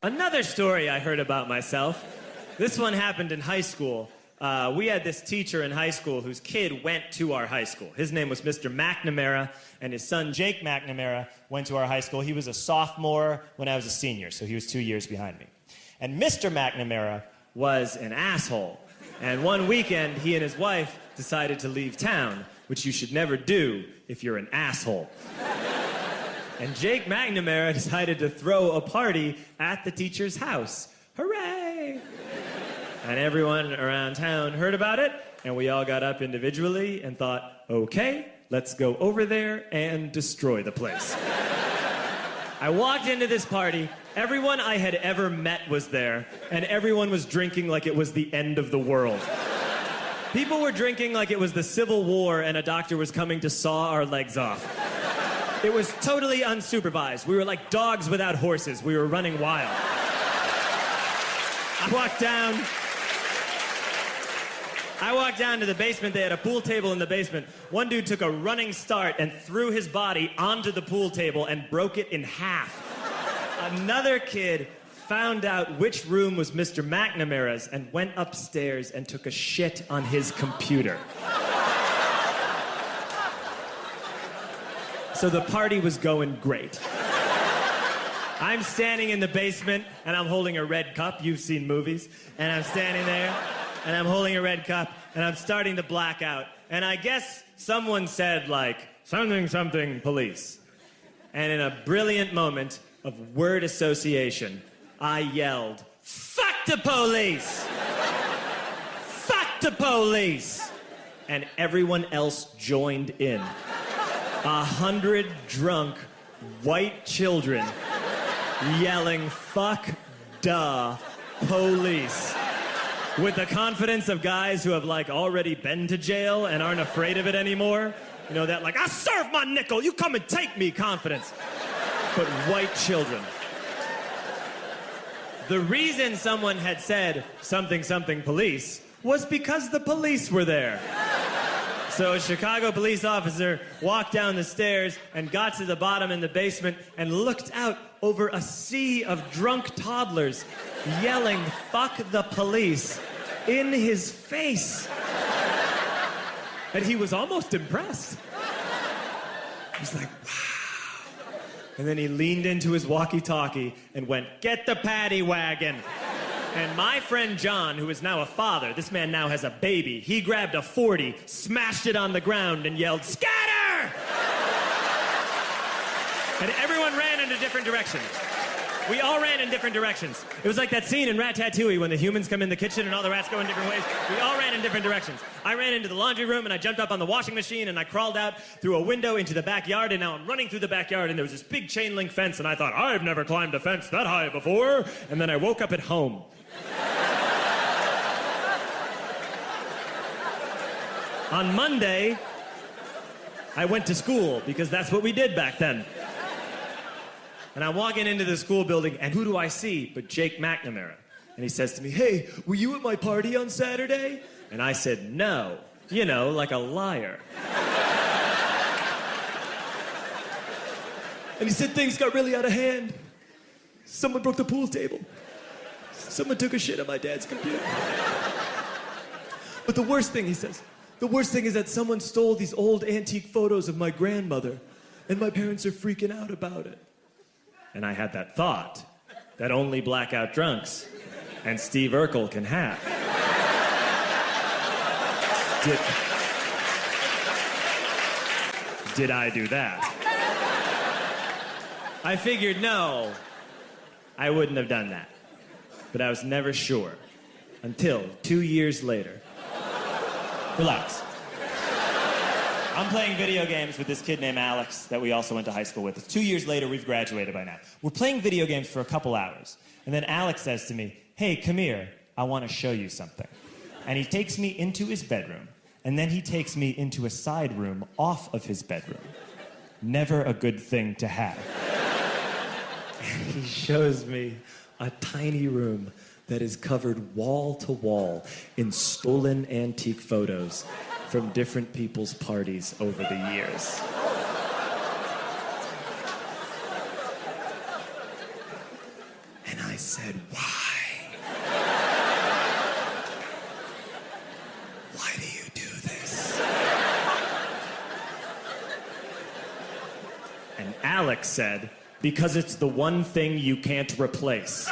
Another story I heard about myself. This one happened in high school. We had this teacher in high school whose kid went to our high school. His name was Mr. McNamara, and his son, Jake McNamara, went to our high school. He was a sophomore when I was a senior, so he was 2 years behind me. And Mr. McNamara was an asshole. And one weekend, he and his wife decided to leave town, which you should never do if you're an asshole. And Jake McNamara decided to throw a party at the teacher's house. Hooray! And everyone around town heard about it, and we all got up individually and thought, okay, let's go over there and destroy the place. I walked into this party, everyone I had ever met was there, and everyone was drinking like it was the end of the world. People were drinking like it was the Civil War and a doctor was coming to saw our legs off. It was totally unsupervised. We were like dogs without horses. We were running wild. I walked down to the basement. They had a pool table in the basement. One dude took a running start and threw his body onto the pool table and broke it in half. Another kid found out which room was Mr. McNamara's and went upstairs and took a shit on his computer. So the party was going great. I'm standing in the basement and I'm holding a red cup. You've seen movies. And I'm standing there and I'm holding a red cup and I'm starting to black out. And I guess someone said like, something, something, police. And in a brilliant moment of word association, I yelled, fuck the police! Fuck the police! And everyone else joined in. 100 drunk white children yelling, fuck the police. With the confidence of guys who have like already been to jail and aren't afraid of it anymore. You know, that like, I serve my nickel, you come and take me confidence. But white children. The reason someone had said something, something police was because the police were there. So a Chicago police officer walked down the stairs and got to the bottom in the basement and looked out over a sea of drunk toddlers yelling, fuck the police, in his face. And he was almost impressed. He was like, wow. And then he leaned into his walkie-talkie and went, get the paddy wagon. And my friend John, who is now a father, this man now has a baby, he grabbed a 40, smashed it on the ground, and yelled, scatter! And everyone ran in a different direction. We all ran in different directions. It was like that scene in Ratatouille when the humans come in the kitchen and all the rats go in different ways. We all ran in different directions. I ran into the laundry room and I jumped up on the washing machine and I crawled out through a window into the backyard, and now I'm running through the backyard and there was this big chain link fence and I thought, I've never climbed a fence that high before. And then I woke up at home. On Monday, I went to school because that's what we did back then. And I'm walking into the school building, and who do I see but Jake McNamara? And he says to me, hey, were you at my party on Saturday? And I said, no. You know, like a liar. And he said, things got really out of hand. Someone broke the pool table. Someone took a shit on my dad's computer. But the worst thing, he says, the worst thing is that someone stole these old antique photos of my grandmother, and my parents are freaking out about it. And I had that thought that only blackout drunks and Steve Urkel can have. Did I do that? I figured, no, I wouldn't have done that. But I was never sure until 2 years later. Relax. I'm playing video games with this kid named Alex that we also went to high school with. 2 years later, we've graduated by now. We're playing video games for a couple hours. And then Alex says to me, hey, come here. I want to show you something. And he takes me into his bedroom. And then he takes me into a side room off of his bedroom. Never a good thing to have. And he shows me a tiny room that is covered wall to wall in stolen antique photos from different people's parties over the years. And I I said, why? Why do you do this? And Alex said, because it's the one thing you can't replace.